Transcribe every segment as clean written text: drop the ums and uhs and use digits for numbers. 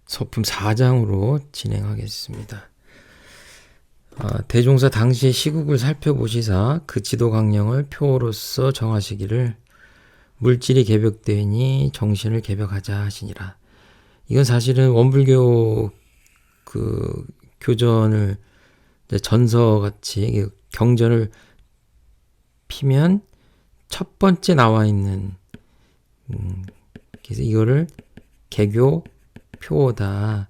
서품 4장으로 진행하겠습니다. 대종사 당시의 시국을 살펴보시사 그 지도 강령을 표로서 정하시기를 물질이 개벽되니 정신을 개벽하자 하시니라. 이건 사실은 원불교 그 교전을 전서같이 경전을 피면 첫 번째 나와 있는 그래서 이거를 개교 표어다.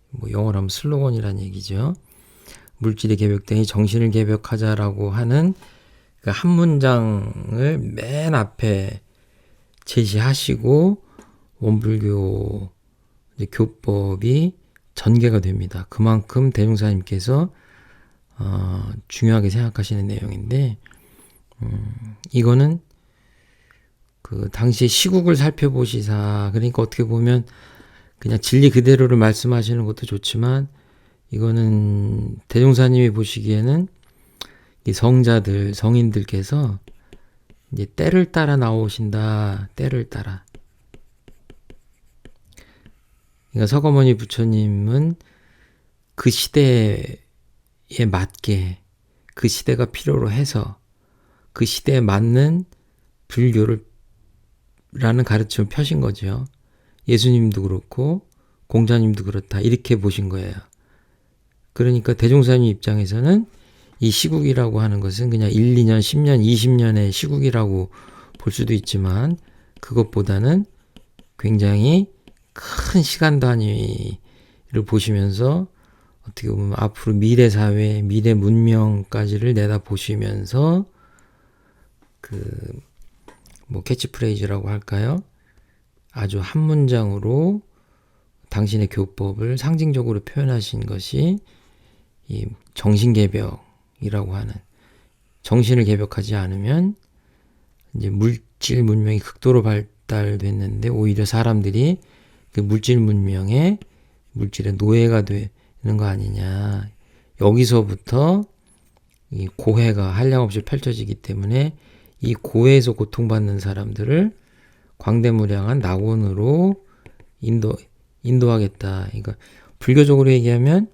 뭐 영어로 하면 슬로건이란 얘기죠. 물질이 개벽되니 정신을 개벽하자라고 하는 그 한 문장을 맨 앞에 제시하시고 원불교 교법이 전개가 됩니다. 그만큼 대종사님께서 중요하게 생각하시는 내용인데 이거는 그 당시의 시국을 살펴보시사 그러니까 어떻게 보면 그냥 진리 그대로를 말씀하시는 것도 좋지만 이거는 대종사님이 보시기에는 이 성자들 성인들께서 이제 때를 따라 나오신다. 때를 따라. 그러니까 서거머니 부처님은 그 시대에 맞게 그 시대가 필요로 해서 그 시대에 맞는 불교를 라는 가르침을 펴신 거죠. 예수님도 그렇고 공자님도 그렇다 이렇게 보신 거예요. 그러니까 대종사님 입장에서는 이 시국이라고 하는 것은 그냥 1, 2년, 10년, 20년의 시국이라고 볼 수도 있지만 그것보다는 굉장히 큰 시간 단위를 보시면서 어떻게 보면 앞으로 미래 사회, 미래 문명까지를 내다보시면서 뭐 캐치프레이즈라고 할까요? 아주 한 문장으로 당신의 교법을 상징적으로 표현하신 것이 이 정신개벽이라고 하는 정신을 개벽하지 않으면 이제 물질 문명이 극도로 발달됐는데 오히려 사람들이 그 물질 문명에 물질의 노예가 되는 거 아니냐. 여기서부터 이 고해가 한량없이 펼쳐지기 때문에 이 고해에서 고통받는 사람들을 광대무량한 낙원으로 인도하겠다. 그러니까 불교적으로 얘기하면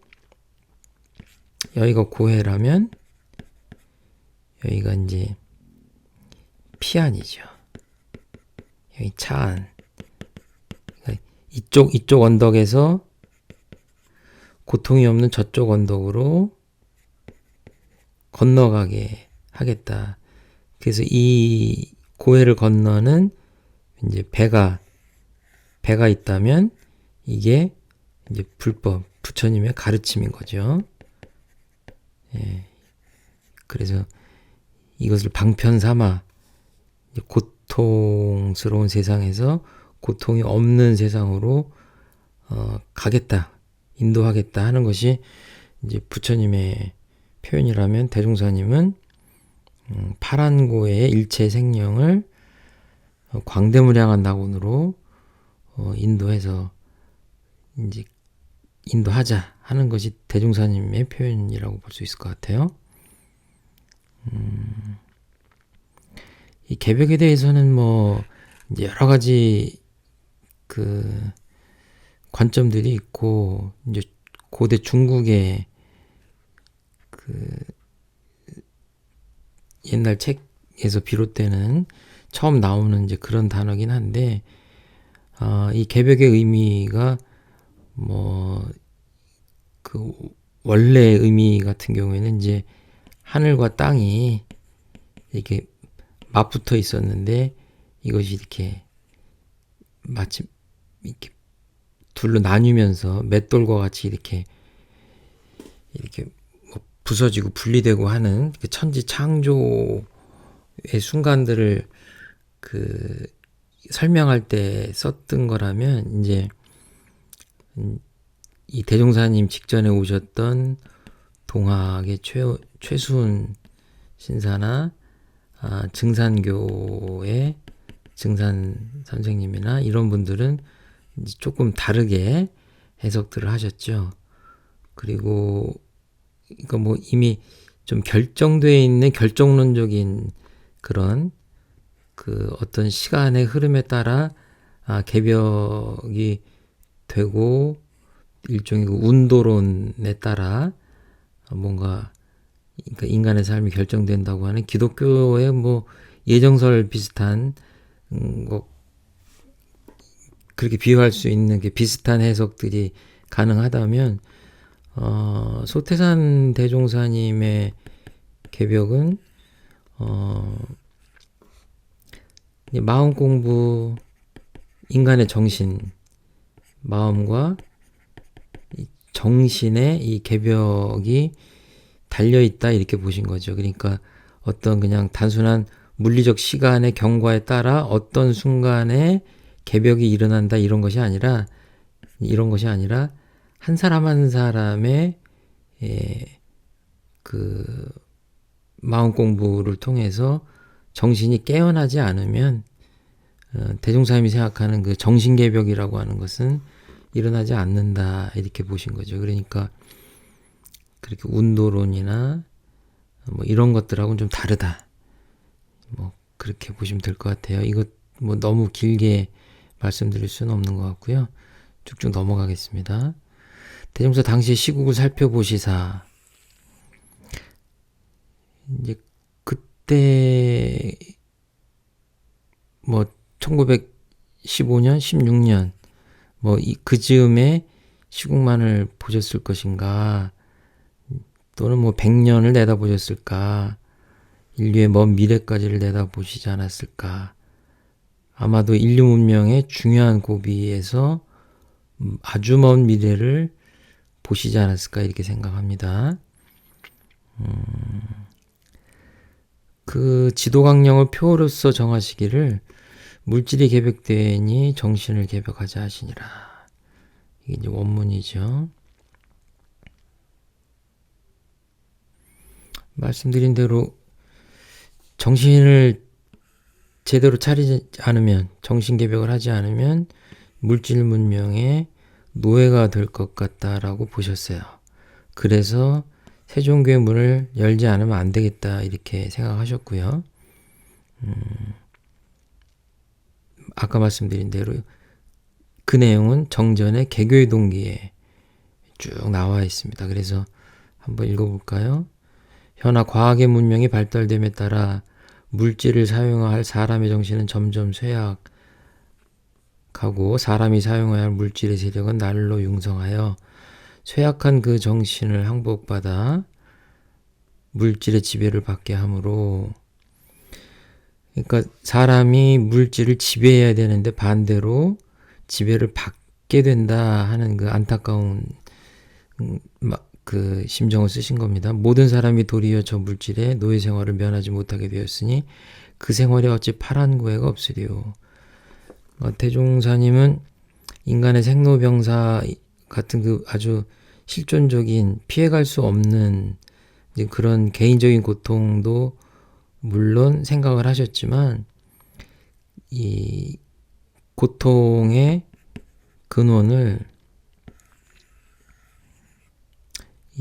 여기가 고해라면 여기가 이제 피안이죠. 여기 차안. 그러니까 이쪽 언덕에서 고통이 없는 저쪽 언덕으로 건너가게 하겠다. 그래서 이 고해를 건너는 이제 배가 있다면 이게 이제 불법 부처님의 가르침인 거죠. 예. 그래서 이것을 방편 삼아 고통스러운 세상에서 고통이 없는 세상으로 가겠다, 인도하겠다 하는 것이 이제 부처님의 표현이라면 대종사님은 파란고의 일체 생령을 광대무량한 낙원으로 인도해서 이제 인도하자 하는 것이 대종사님의 표현이라고 볼 수 있을 것 같아요. 이 개벽에 대해서는 뭐 이제 여러 가지 그 관점들이 있고 이제 고대 중국의 그 옛날 책에서 비롯되는 처음 나오는 이제 그런 단어긴 한데 이 개벽의 의미가 뭐 그 원래 의미 같은 경우에는 이제 하늘과 땅이 이렇게 맞붙어 있었는데 이것이 이렇게 마치 이렇게 둘로 나뉘면서 맷돌과 같이 이렇게 뭐 부서지고 분리되고 하는 그 천지 창조의 순간들을 그 설명할 때 썼던 거라면 이제 이 대종사님 직전에 오셨던 동학의 최수훈 신사나 증산교의 증산 선생님이나 이런 분들은 이제 조금 다르게 해석들을 하셨죠. 그리고 이거 뭐 이미 좀 결정되어 있는 결정론적인 그런 그 어떤 시간의 흐름에 따라 개벽이 되고 일종의 그 운도론에 따라 뭔가 그러니까 인간의 삶이 결정된다고 하는 기독교의 뭐 예정설 비슷한 거 그렇게 비유할 수 있는 게 비슷한 해석들이 가능하다면 소태산 대종사님의 개벽은 마음 공부, 인간의 정신, 마음과 정신의 이 개벽이 달려있다 이렇게 보신 거죠. 그러니까 어떤 그냥 단순한 물리적 시간의 경과에 따라 어떤 순간에 개벽이 일어난다 이런 것이 아니라 한 사람 한 사람의 그 마음 공부를 통해서 정신이 깨어나지 않으면 대종사님이 생각하는 그 정신개벽이라고 하는 것은 일어나지 않는다 이렇게 보신 거죠. 그러니까 그렇게 운도론이나 뭐 이런 것들하고는 좀 다르다. 뭐 그렇게 보시면 될 것 같아요. 이거 뭐 너무 길게 말씀드릴 수는 없는 것 같고요. 쭉쭉 넘어가겠습니다. 대종사 당시 시국을 살펴보시사 이제 그때 뭐 1915년, 16년 뭐 그 즈음에 시국만을 보셨을 것인가 또는 뭐 100년을 내다보셨을까 인류의 먼 미래까지를 내다보시지 않았을까 아마도 인류 문명의 중요한 고비에서 아주 먼 미래를 보시지 않았을까 이렇게 생각합니다. 그 지도강령을 표로서 정하시기를 물질이 개벽되니 정신을 개벽하자 하시니라. 이게 이제 원문이죠. 말씀드린 대로 정신을 제대로 차리지 않으면 정신 개벽을 하지 않으면 물질 문명의 노예가 될 것 같다라고 보셨어요. 그래서 세종교회 문을 열지 않으면 안 되겠다 이렇게 생각하셨고요. 아까 말씀드린 대로 그 내용은 정전의 개교의 동기에 쭉 나와 있습니다. 그래서 한번 읽어볼까요? 현아 과학의 문명이 발달됨에 따라 물질을 사용할 사람의 정신은 점점 쇠약하고 사람이 사용해야 할 물질의 세력은 날로 융성하여 쇠약한 그 정신을 항복받아 물질의 지배를 받게 하므로 그러니까 사람이 물질을 지배해야 되는데 반대로 지배를 받게 된다 하는 그 안타까운 그 심정을 쓰신 겁니다. 모든 사람이 도리어 저 물질의 노예 생활을 면하지 못하게 되었으니 그 생활에 어찌 파란 구애가 없으리요. 대종사님은 인간의 생로병사 같은 그 아주 실존적인 피해갈 수 없는 그런 개인적인 고통도 물론 생각을 하셨지만 이 고통의 근원을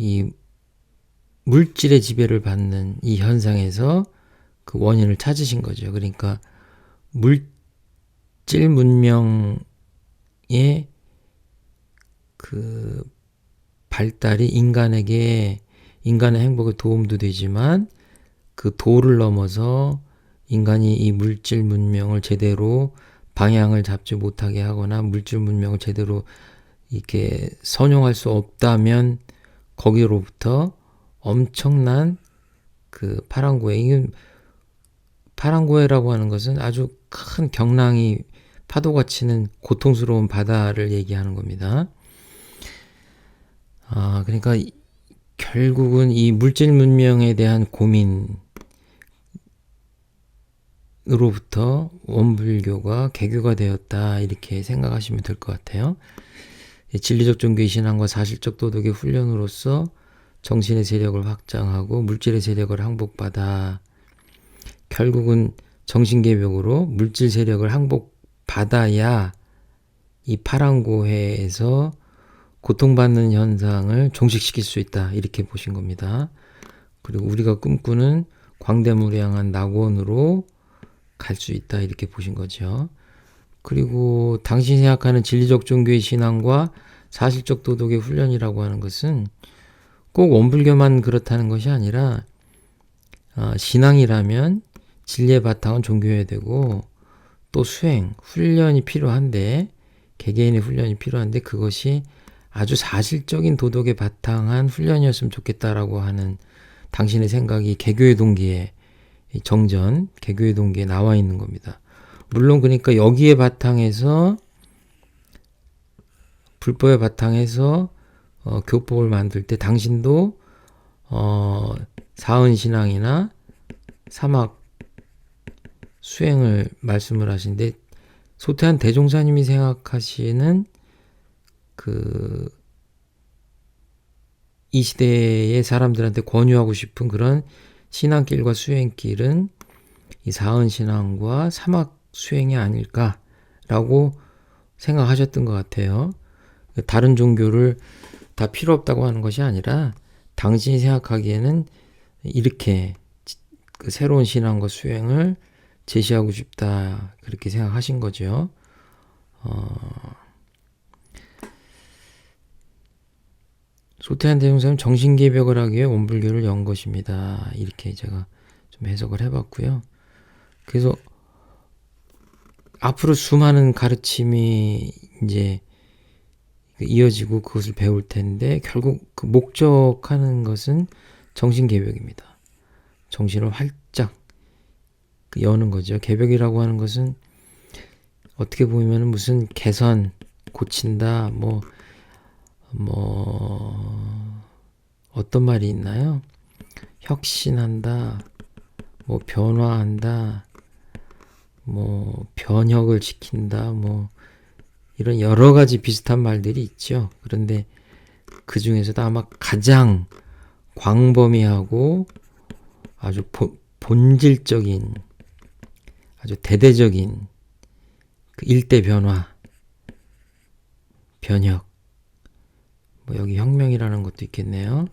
이 물질의 지배를 받는 이 현상에서 그 원인을 찾으신 거죠. 그러니까 물질 문명의 그 발달이 인간의 행복에 도움도 되지만 그 도를 넘어서 인간이 이 물질 문명을 제대로 방향을 잡지 못하게 하거나 물질 문명을 제대로 이렇게 선용할 수 없다면 거기로부터 엄청난 그 파랑고해라고 하는 것은 아주 큰 경랑이 파도가 치는 고통스러운 바다를 얘기하는 겁니다. 그러니까 결국은 이 물질 문명에 대한 고민으로부터 원불교가 개교가 되었다 이렇게 생각하시면 될 것 같아요. 진리적 종교의 신앙과 사실적 도덕의 훈련으로서 정신의 세력을 확장하고 물질의 세력을 항복받아 결국은 정신개벽으로 물질 세력을 항복받아야 이 파랑고해에서 고통받는 현상을 종식시킬 수 있다 이렇게 보신 겁니다. 그리고 우리가 꿈꾸는 광대무량한 낙원으로 갈 수 있다 이렇게 보신 거죠. 그리고 당신이 생각하는 진리적 종교의 신앙과 사실적 도덕의 훈련이라고 하는 것은 꼭 원불교만 그렇다는 것이 아니라 신앙이라면 진리의 바탕은 종교여야 되고 또 수행, 훈련이 필요한데 개개인의 훈련이 필요한데 그것이 아주 사실적인 도덕에 바탕한 훈련이었으면 좋겠다라고 하는 당신의 생각이 개교의 동기에 정전, 개교의 동기에 나와 있는 겁니다. 물론 그러니까 여기에 바탕에서 불법의 바탕에서 교법을 만들 때 당신도 사은신앙이나 사막 수행을 말씀을 하시는데 소태한 대종사님이 생각하시는 이 시대의 사람들한테 권유하고 싶은 그런 신앙길과 수행길은 이 사은신앙과 사막 수행이 아닐까라고 생각하셨던 것 같아요. 다른 종교를 다 필요 없다고 하는 것이 아니라 당신이 생각하기에는 이렇게 그 새로운 신앙과 수행을 제시하고 싶다 그렇게 생각하신 거죠. 소태한 대종사님 정신개벽을 하기 위해 원불교를 연 것입니다. 이렇게 제가 좀 해석을 해봤고요. 그래서 앞으로 수많은 가르침이 이제 이어지고 그것을 배울 텐데 결국 그 목적하는 것은 정신개벽입니다. 정신을 활짝 여는 거죠. 개벽이라고 하는 것은 어떻게 보면 무슨 개선, 고친다, 어떤 말이 있나요? 혁신한다, 변화한다, 변혁을 시킨다, 이런 여러 가지 비슷한 말들이 있죠. 그런데 그 중에서도 아마 가장 광범위하고 아주 본질적인, 아주 대대적인 그 일대 변화, 변혁, 여기 혁명이라는 것도 있겠네요.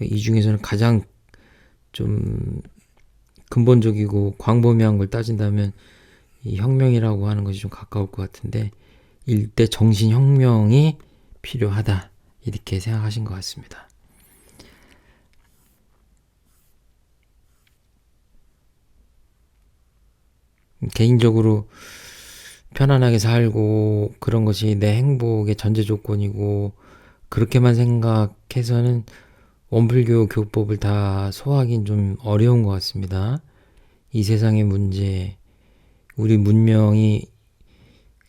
이 중에서는 가장 좀 근본적이고 광범위한 걸 따진다면 이 혁명이라고 하는 것이 좀 가까울 것 같은데 일대 정신혁명이 필요하다 이렇게 생각하신 것 같습니다. 개인적으로 편안하게 살고 그런 것이 내 행복의 전제 조건이고 그렇게만 생각해서는 원불교 교법을 다 소화하긴 좀 어려운 것 같습니다. 이 세상의 문제, 우리 문명이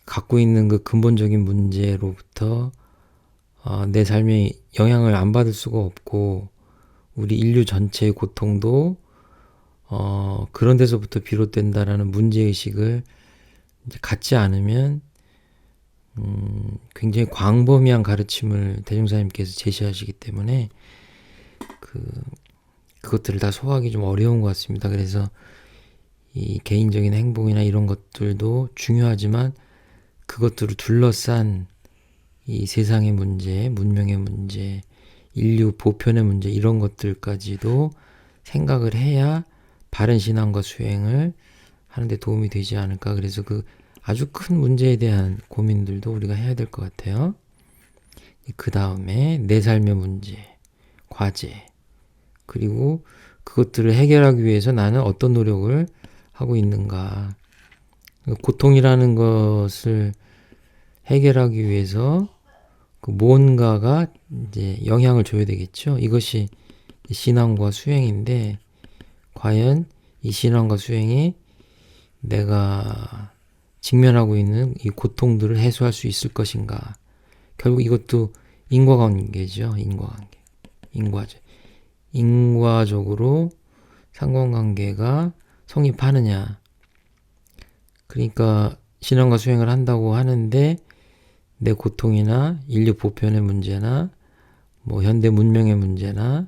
갖고 있는 그 근본적인 문제로부터 내 삶에 영향을 안 받을 수가 없고 우리 인류 전체의 고통도 그런 데서부터 비롯된다라는 문제의식을 이제 갖지 않으면 굉장히 광범위한 가르침을 대종사님께서 제시하시기 때문에 그것들을 다 소화하기 좀 어려운 것 같습니다. 그래서 이 개인적인 행복이나 이런 것들도 중요하지만 그것들을 둘러싼 이 세상의 문제, 문명의 문제, 인류 보편의 문제 이런 것들까지도 생각을 해야 바른 신앙과 수행을 하는데 도움이 되지 않을까. 그래서 그 아주 큰 문제에 대한 고민들도 우리가 해야 될 것 같아요. 그 다음에 내 삶의 문제, 과제, 그리고 그것들을 해결하기 위해서 나는 어떤 노력을 하고 있는가. 고통이라는 것을 해결하기 위해서 그 뭔가가 이제 영향을 줘야 되겠죠. 이것이 신앙과 수행인데 과연 이 신앙과 수행이 내가 직면하고 있는 이 고통들을 해소할 수 있을 것인가. 결국 이것도 인과관계죠. 인과관계. 인과죠. 인과적으로 상관관계가 성립하느냐. 그러니까 신앙과 수행을 한다고 하는데 내 고통이나 인류 보편의 문제나 현대 문명의 문제나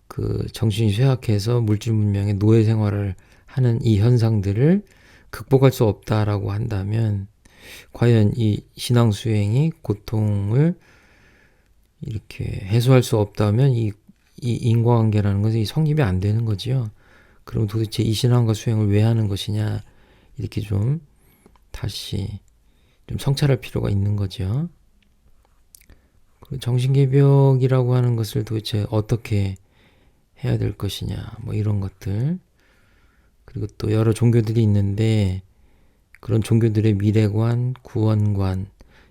그 정신이 쇠약해서 물질 문명의 노예 생활을 하는 이 현상들을 극복할 수 없다라고 한다면 과연 이 신앙 수행이 고통을 이렇게 해소할 수 없다면 이 인과관계라는 것이 성립이 안 되는 거지요. 그럼 도대체 이 신앙과 수행을 왜 하는 것이냐 이렇게 좀 다시 좀 성찰할 필요가 있는 거죠. 그 정신개벽이라고 하는 것을 도대체 어떻게 해야 될 것이냐, 뭐 이런 것들. 그리고 또 여러 종교들이 있는데 그런 종교들의 미래관, 구원관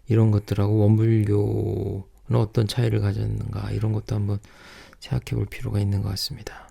이런 것들하고 원불교는 어떤 차이를 가졌는가 이런 것도 한번 생각해 볼 필요가 있는 것 같습니다.